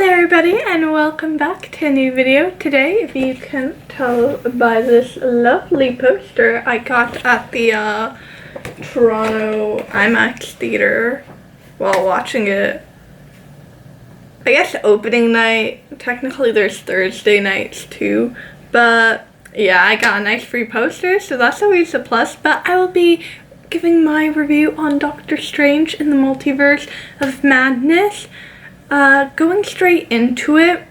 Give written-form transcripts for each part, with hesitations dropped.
everybody, and welcome back to a new video. Today, if you can tell by this lovely poster I got at the Toronto IMAX theater while watching it, I guess opening night. Technically there's Thursday nights too, but yeah, I got a nice free poster, so that's always a plus. But I will be giving my review on Doctor Strange in the Multiverse of Madness. Going straight into it,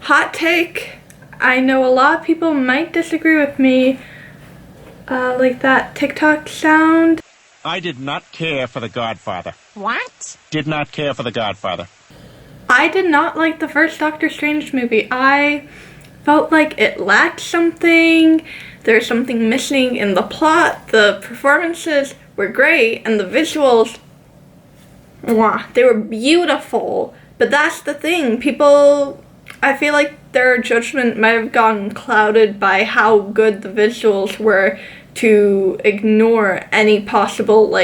hot take, I know a lot of people might disagree with me, like that TikTok sound. I did not care for The Godfather. What? Did not care for The Godfather. I did not like the first Doctor Strange movie. I felt like it lacked something. There's something missing in the plot. The performances were great, and the visuals, they were beautiful. But that's the thing. People, I feel like their judgment might have gotten clouded by how good the visuals were to ignore any possible,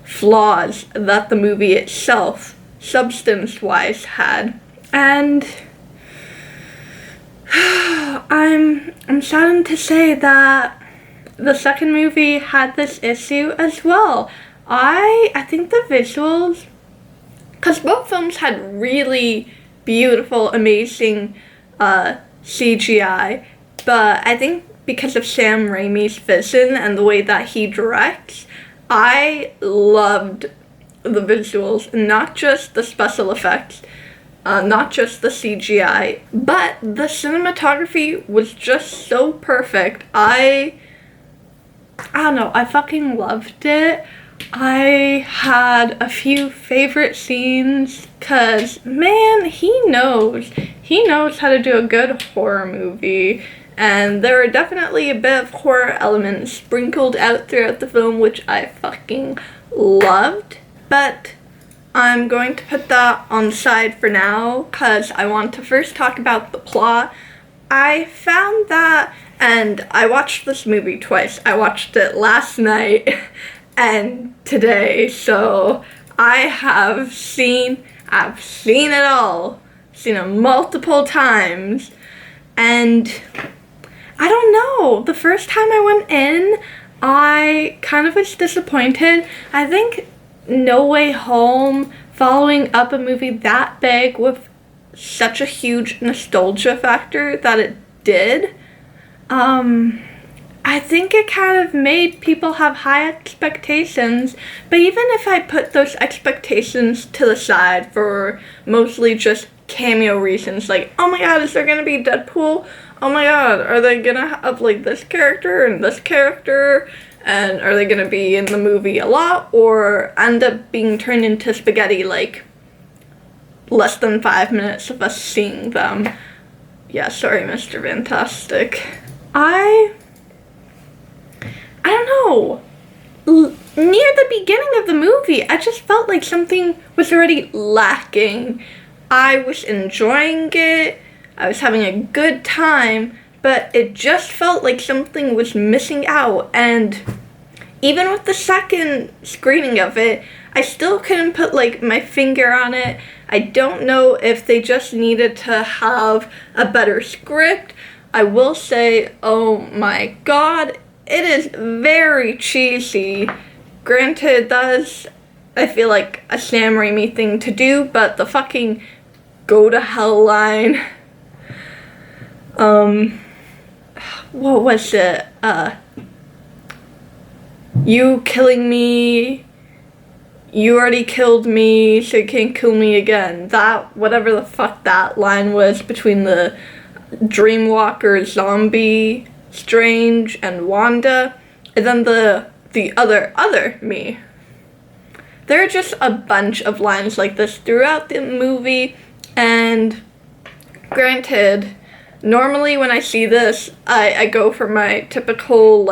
flaws that the movie itself, substance-wise, had. And I'm saddened to say that the second movie had this issue as well. I think the visuals, because both films had really beautiful, amazing CGI, but I think because of Sam Raimi's vision and the way that he directs, I loved the visuals, not just the special effects, not just the CGI, but the cinematography was just so perfect. I don't know, I fucking loved it. I had a few favorite scenes, cause man, he knows how to do a good horror movie, and there were definitely a bit of horror elements sprinkled out throughout the film, which I fucking loved. But I'm going to put that on the side for now, cause I want to first talk about the plot. I found that, and I watched this movie twice. I watched it last night and today, so I've seen it all, seen it multiple times, and I don't know, the first time I went in, I kind of was disappointed. I think No Way Home, following up a movie that big with such a huge nostalgia factor that it did, I think it kind of made people have high expectations, but even if I put those expectations to the side for mostly just cameo reasons, like, oh my god, is there gonna be Deadpool? Oh my god, are they gonna have, this character and this character? And are they gonna be in the movie a lot, or end up being turned into spaghetti, less than 5 minutes of us seeing them? Yeah, sorry, Mr. Fantastic. I don't know. Near the beginning of the movie, I just felt like something was already lacking. I was enjoying it, I was having a good time, but it just felt like something was missing out. And even with the second screening of it, I still couldn't put my finger on it. I don't know if they just needed to have a better script. I will say, oh my god, it is very cheesy. Granted, that is, I feel like, a Sam Raimi thing to do, but the fucking go to hell line, what was it? You killing me, you already killed me, so you can't kill me again. That, whatever the fuck that line was between the Dreamwalker zombie Strange and Wanda, and then the other me. There are just a bunch of lines like this throughout the movie, and granted, normally when I see this, I go for my typical,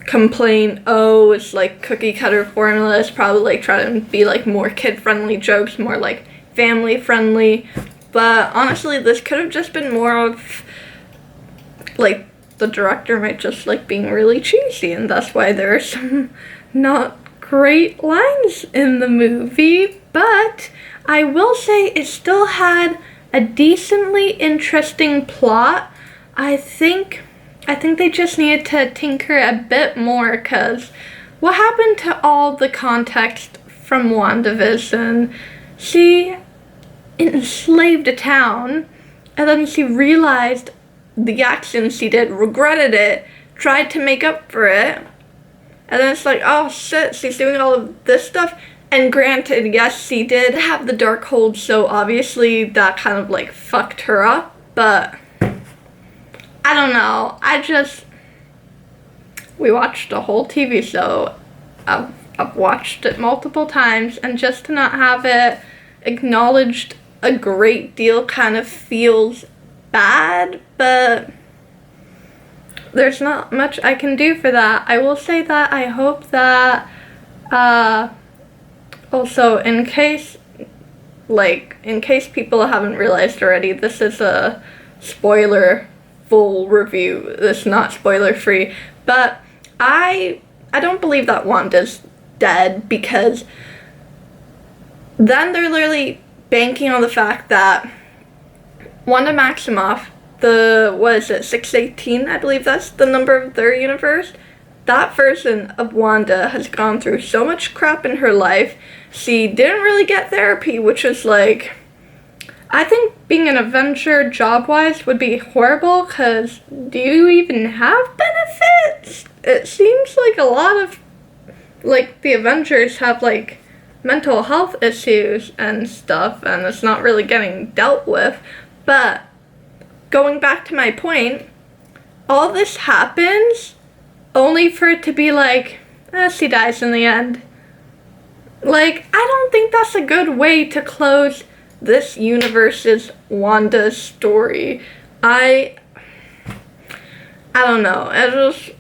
complaint, oh, it's cookie cutter formula, it's probably trying to be more kid-friendly jokes, more family-friendly, but honestly, this could have just been more of, the director might just being really cheesy, and that's why there are some not great lines in the movie, but I will say it still had a decently interesting plot. I think they just needed to tinker a bit more, because what happened to all the context from WandaVision? She enslaved a town, and then she realized the actions she did, regretted it, tried to make up for it, and then it's like, oh shit, she's doing all of this stuff. And granted, yes, she did have the Darkhold, so obviously that kind of like fucked her up, but I don't know. We watched a whole TV show. I've watched it multiple times, and just to not have it acknowledged a great deal kind of feels bad, but there's not much I can do for that. I will say that I hope that, also, in case people haven't realized already, this is a spoiler full review. This is not spoiler free, but I don't believe that Wanda's dead, because then they're literally banking on the fact that Wanda Maximoff, the, what is it, 618, I believe that's the number of their universe, that version of Wanda has gone through so much crap in her life. She didn't really get therapy, which is like, I think being an Avenger job-wise would be horrible, because do you even have benefits? It seems like a lot of, like, the Avengers have, like, mental health issues and stuff, and it's not really getting dealt with. But going back to my point, all this happens only for it to be like, she dies in the end. Like, I don't think that's a good way to close this universe's Wanda story. I don't know. It was,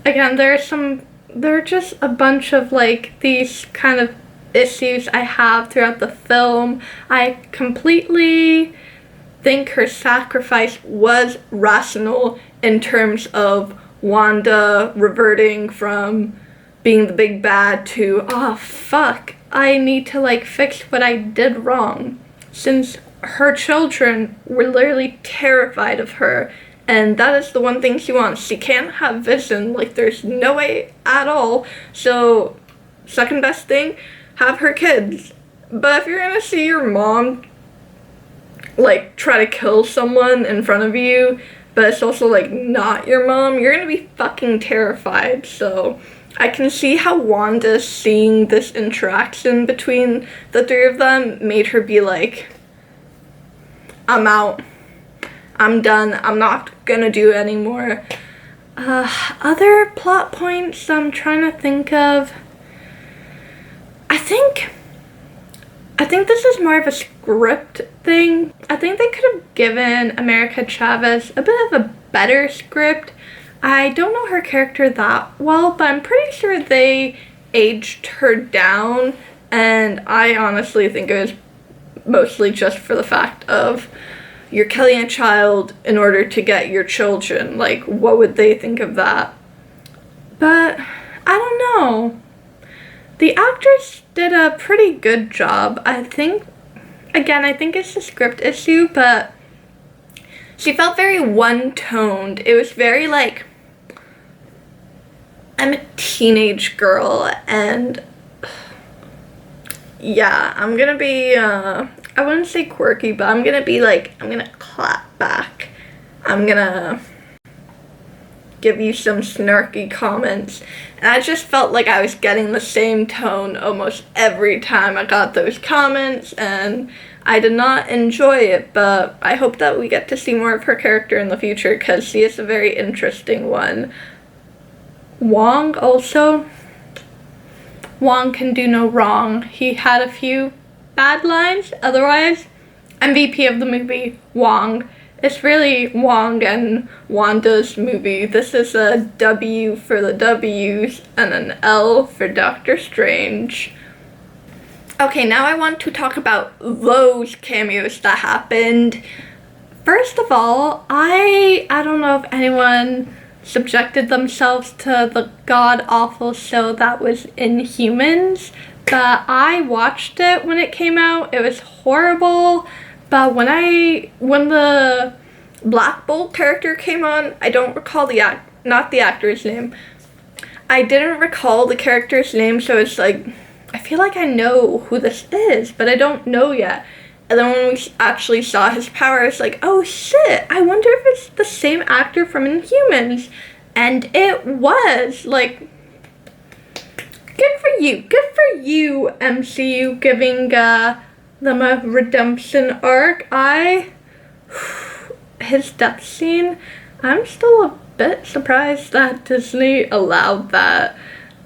again, there are just a bunch of like these kind of issues I have throughout the film. I completely think her sacrifice was rational in terms of Wanda reverting from being the big bad to, oh fuck, I need to like fix what I did wrong, since her children were literally terrified of her, and that is the one thing she wants. She can't have Vision, like there's no way at all, so second best thing, have her kids. But if you're gonna see your mom like try to kill someone in front of you, but it's also like not your mom, you're gonna be fucking terrified. So I can see how Wanda seeing this interaction between the three of them made her be like, I'm out, I'm done, I'm not gonna do it anymore. Other plot points I'm trying to think of, I think this is more of a script thing. I think they could have given America Chavez a bit of a better script. I don't know her character that well, but I'm pretty sure they aged her down, and I honestly think it was mostly just for the fact of, you're killing a child in order to get your children. Like, what would they think of that? But I don't know. The actress did a pretty good job. I think it's a script issue, but she felt very one-toned. It was very like, I'm a teenage girl, and yeah, I'm gonna be, I wouldn't say quirky, but I'm gonna be like, I'm gonna clap back. I'm gonna give you some snarky comments. And I just felt like I was getting the same tone almost every time I got those comments, and I did not enjoy it, but I hope that we get to see more of her character in the future, because she is a very interesting one. Wong can do no wrong. He had a few bad lines, otherwise, MVP of the movie, Wong. It's really Wong and Wanda's movie. This is a W for the W's and an L for Doctor Strange. Okay, now I want to talk about those cameos that happened. First of all, I don't know if anyone subjected themselves to the god-awful show that was Inhumans. But I watched it when it came out. It was horrible. But when the Black Bolt character came on, I don't recall not the actor's name. I didn't recall the character's name, so it's like, I feel like I know who this is, but I don't know yet. And then when we actually saw his power, it's like, oh shit, I wonder if it's the same actor from Inhumans. And it was, like, good for you, MCU, giving them a redemption arc. His death scene, I'm still a bit surprised that Disney allowed that,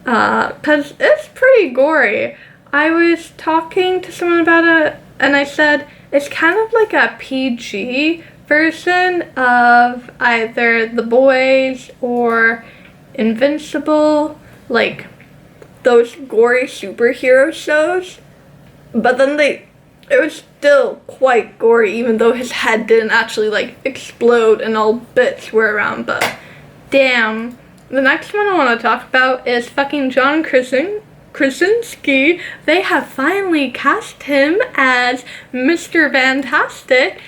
because it's pretty gory. I was talking to someone about it, and I said, it's kind of like a PG version of either The Boys or Invincible, like those gory superhero shows. But then it was still quite gory, even though his head didn't actually, like, explode and all bits were around. But damn. The next one I want to talk about is fucking John Krasinski. They have finally cast him as Mr. Fantastic,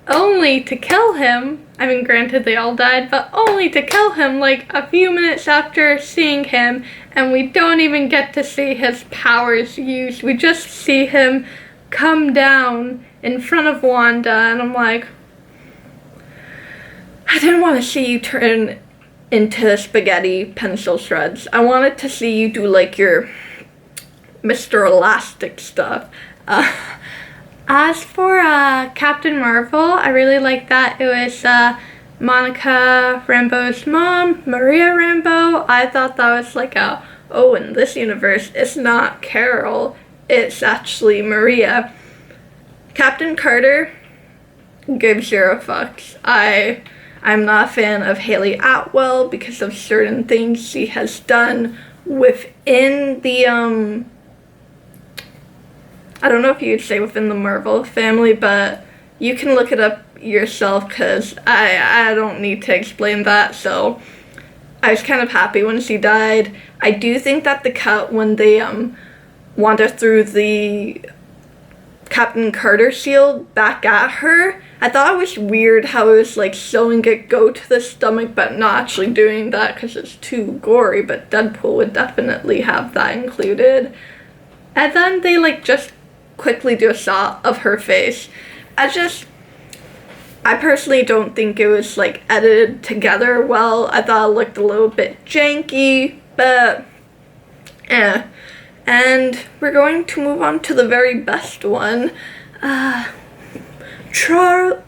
only to kill him. I mean, granted, they all died, but only to kill him, like, a few minutes after seeing him, and we don't even get to see his powers used. We just see him come down in front of Wanda, and I'm like, I didn't want to see you turn into spaghetti pencil shreds. I wanted to see you do, like, your Mr. Elastic stuff. As for Captain Marvel, I really like that. It was Monica Rambeau's mom, Maria Rambeau. I thought that was like in this universe, it's not Carol, it's actually Maria. Captain Carter, give 0 fucks. I'm not a fan of Haley Atwell because of certain things she has done within the I don't know if you'd say within the Marvel family, but you can look it up yourself, because I don't need to explain that. So I was kind of happy when she died. I do think that the cut when they Wanda threw the Captain Carter shield back at her, I thought it was weird how it was like showing it go to the stomach but not actually doing that because it's too gory, but Deadpool would definitely have that included. And then they like just quickly do a shot of her face. I personally don't think it was like edited together well. I thought it looked a little bit janky, but and we're going to move on to the very best one. Charles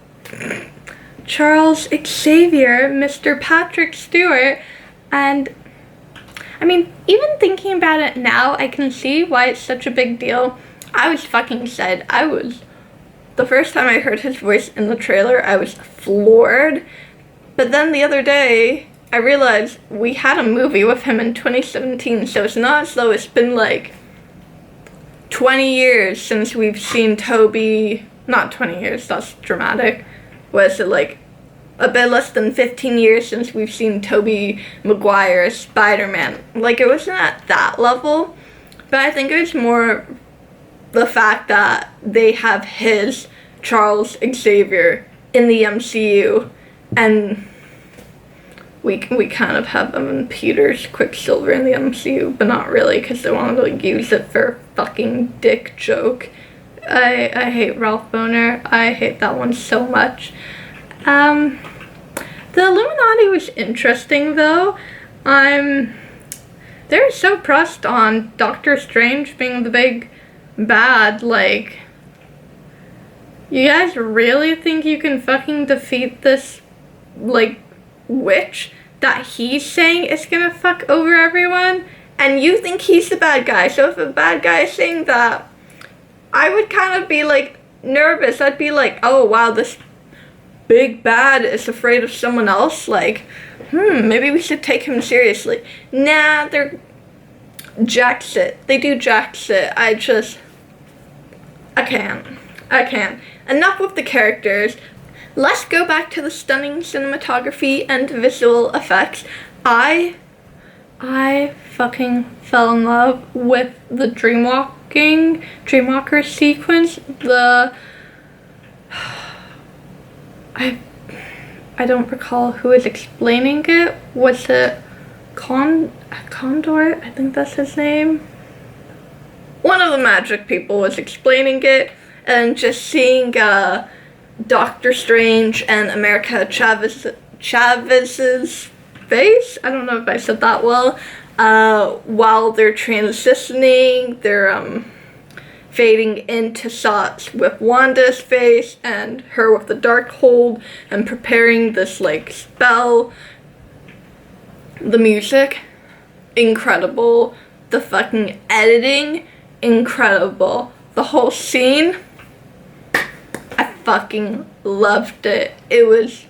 Xavier, Mr. Patrick Stewart, and I mean, even thinking about it now, I can see why it's such a big deal. I was fucking excited. The first time I heard his voice in the trailer, I was floored. But then the other day, I realized we had a movie with him in 2017, so it's not as though it's been like 20 years since we've seen Tobey. Not 20 years, that's dramatic. Was it like a bit less than 15 years since we've seen Tobey Maguire Spider-Man? Like, it wasn't at that level, but I think it was more the fact that they have his Charles Xavier in the MCU, and we kind of have Evan Peters Quicksilver in the MCU, but not really, because they wanted to like, use it for a fucking dick joke. I hate Ralph Boner. I hate that one so much. The Illuminati was interesting, though. They're so pressed on Doctor Strange being the big bad. Like, you guys really think you can fucking defeat this, like, witch that he's saying is gonna fuck over everyone? And you think he's the bad guy. So if a bad guy is saying that, I would kind of be, like, nervous. I'd be like, oh, wow, this big bad is afraid of someone else. Like, maybe we should take him seriously. Nah, they're jacks it. They do jacks it. I can't. Enough with the characters. let's go back to the stunning cinematography and visual effects. I fucking fell in love with the Dreamwalker sequence. I don't recall who was explaining it. Was it Condor? I think that's his name. One of the magic people was explaining it, and just seeing Doctor Strange and America Chavez's face. I don't know if I said that well. While they're transitioning, they're fading into shots with Wanda's face and her with the Darkhold and preparing this like spell. The music, incredible. The fucking editing, incredible. The whole scene, I fucking loved it. It was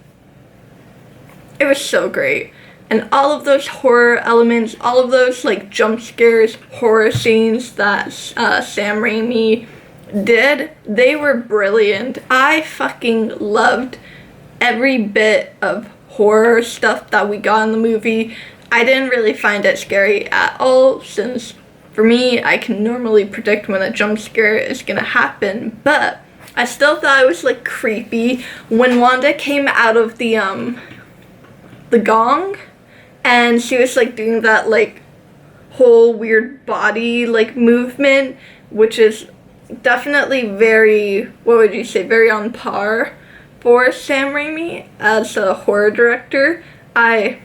so great. And all of those horror elements, all of those like jump scares, horror scenes that Sam Raimi did, they were brilliant. I fucking loved every bit of horror stuff that we got in the movie. I didn't really find it scary at all, since for me, I can normally predict when a jump scare is gonna happen, but I still thought it was like creepy when Wanda came out of the gong, and she was like doing that like whole weird body like movement, which is definitely very, what would you say, very on par for Sam Raimi as a horror director. I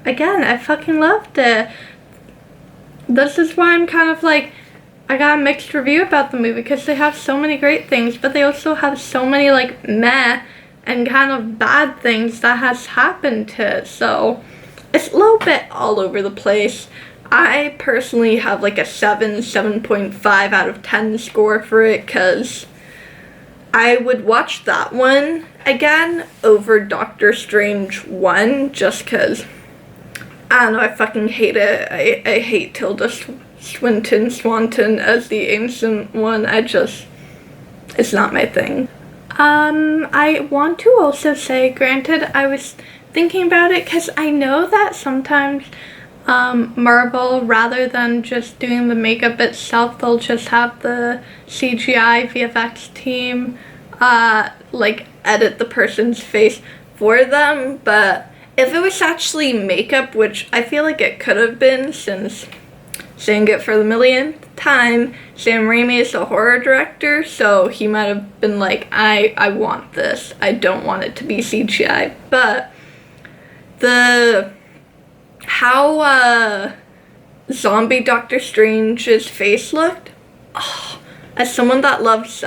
fucking loved it. This is why I'm kind of like, I got a mixed review about the movie, because they have so many great things, but they also have so many like meh and kind of bad things that has happened to it. So it's a little bit all over the place. I personally have like a 7.5 out of 10 score for it, because I would watch that one again over Doctor Strange 1, just because, I don't know, I fucking hate it. I hate Tilda Swinton as the Ancient One. It's not my thing. I want to also say, granted, I was thinking about it, because I know that sometimes Marvel, rather than just doing the makeup itself, they'll just have the CGI VFX team like edit the person's face for them. But if it was actually makeup, which I feel like it could have been, since, saying it for the millionth time, Sam Raimi is a horror director, so he might have been like, I want this. I don't want it to be CGI. But how zombie Doctor Strange's face looked, as someone that loves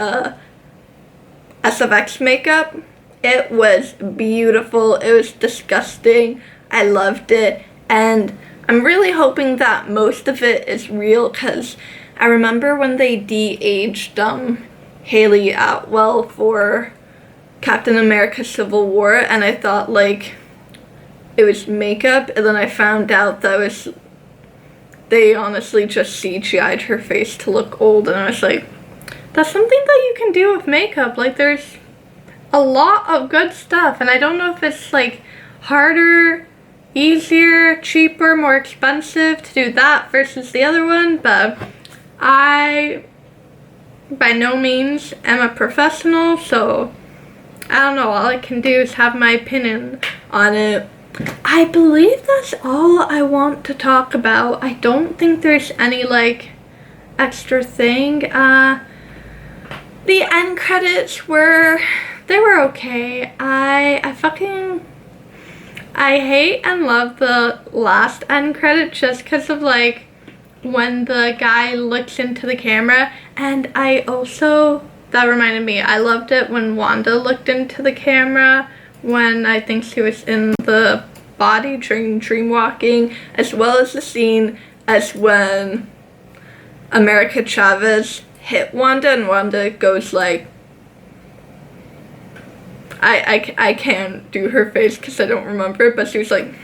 SFX makeup, it was beautiful. It was disgusting. I loved it, and I'm really hoping that most of it is real, because I remember when they de-aged Haley Atwell for Captain America Civil War, and I thought like it was makeup, and then I found out that they honestly just CGI'd her face to look old, and I was like, that's something that you can do with makeup. Like, there's a lot of good stuff, and I don't know if it's like harder, easier, cheaper, more expensive to do that versus the other one, but I by no means am a professional, so I don't know, all I can do is have my opinion on it. I believe that's all I want to talk about. I don't think there's any like extra thing. The end credits were okay. I hate and love the last end credit, just because of like when the guy looks into the camera, and that reminded me, I loved it when Wanda looked into the camera when I think she was in the body during dreamwalking, as well as the scene as when America Chavez hit Wanda, and Wanda goes like, I can't do her face because I don't remember it, but she was like,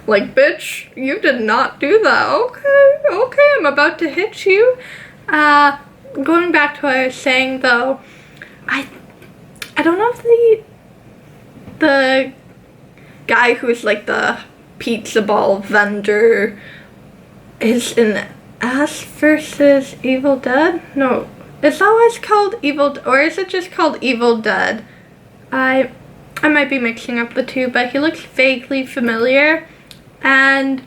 like, bitch, you did not do that. Okay, I'm about to hit you. Going back to what I was saying, though, I I don't know if the guy who is like the pizza ball vendor is in Ash versus Evil Dead? No. Is that what it's called? Or is it just called Evil Dead? I might be mixing up the two, but he looks vaguely familiar. And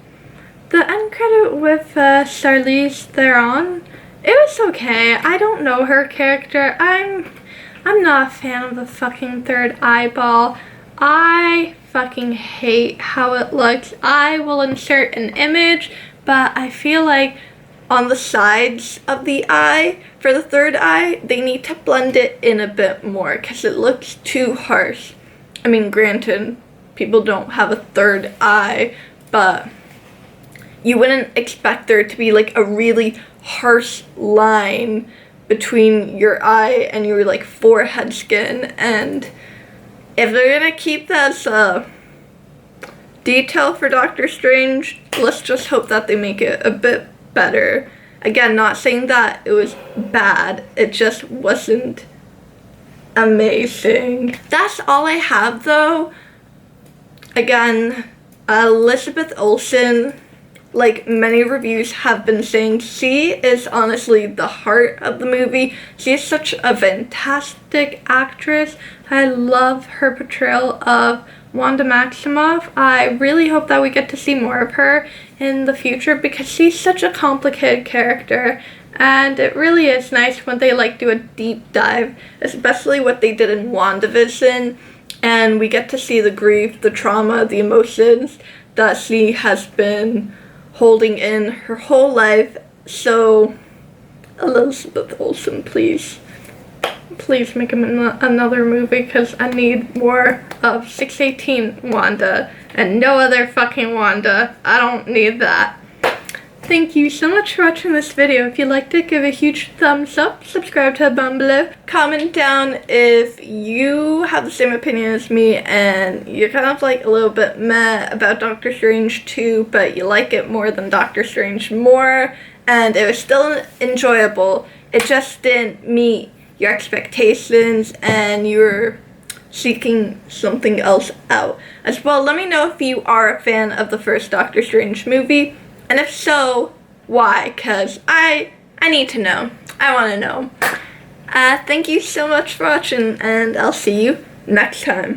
the end credit with Charlize Theron, it was okay. I don't know her character. I'm not a fan of the fucking third eyeball. I fucking hate how it looks. I will insert an image, but I feel like on the sides of the eye, for the third eye, they need to blend it in a bit more because it looks too harsh. I mean, granted, people don't have a third eye, but you wouldn't expect there to be like a really harsh line between your eye and your like forehead skin. And if they're gonna keep that as a detail for Doctor Strange, let's just hope that they make it a bit better. Again, not saying that it was bad, it just wasn't amazing. That's all I have though. Again, Elizabeth Olsen, like many reviews have been saying, she is honestly the heart of the movie. She is such a fantastic actress. I love her portrayal of Wanda Maximoff. I really hope that we get to see more of her in the future because she's such a complicated character, and it really is nice when they like do a deep dive, especially what they did in WandaVision, and we get to see the grief, the trauma, the emotions that she has been holding in her whole life. So Elizabeth Olsen, please make him another movie because I need more of 618 Wanda and no other fucking Wanda. I don't need that. Thank you so much for watching this video. If you liked it, give a huge thumbs up, subscribe to the button below, comment down if you have the same opinion as me and you're kind of like a little bit meh about Doctor Strange 2, but you like it more than Doctor Strange more, and it was still enjoyable. It just didn't meet your expectations and you were seeking something else out. As well, let me know if you are a fan of the first Doctor Strange movie, and if so, why? Because I need to know. I want to know. Thank you so much for watching, and I'll see you next time.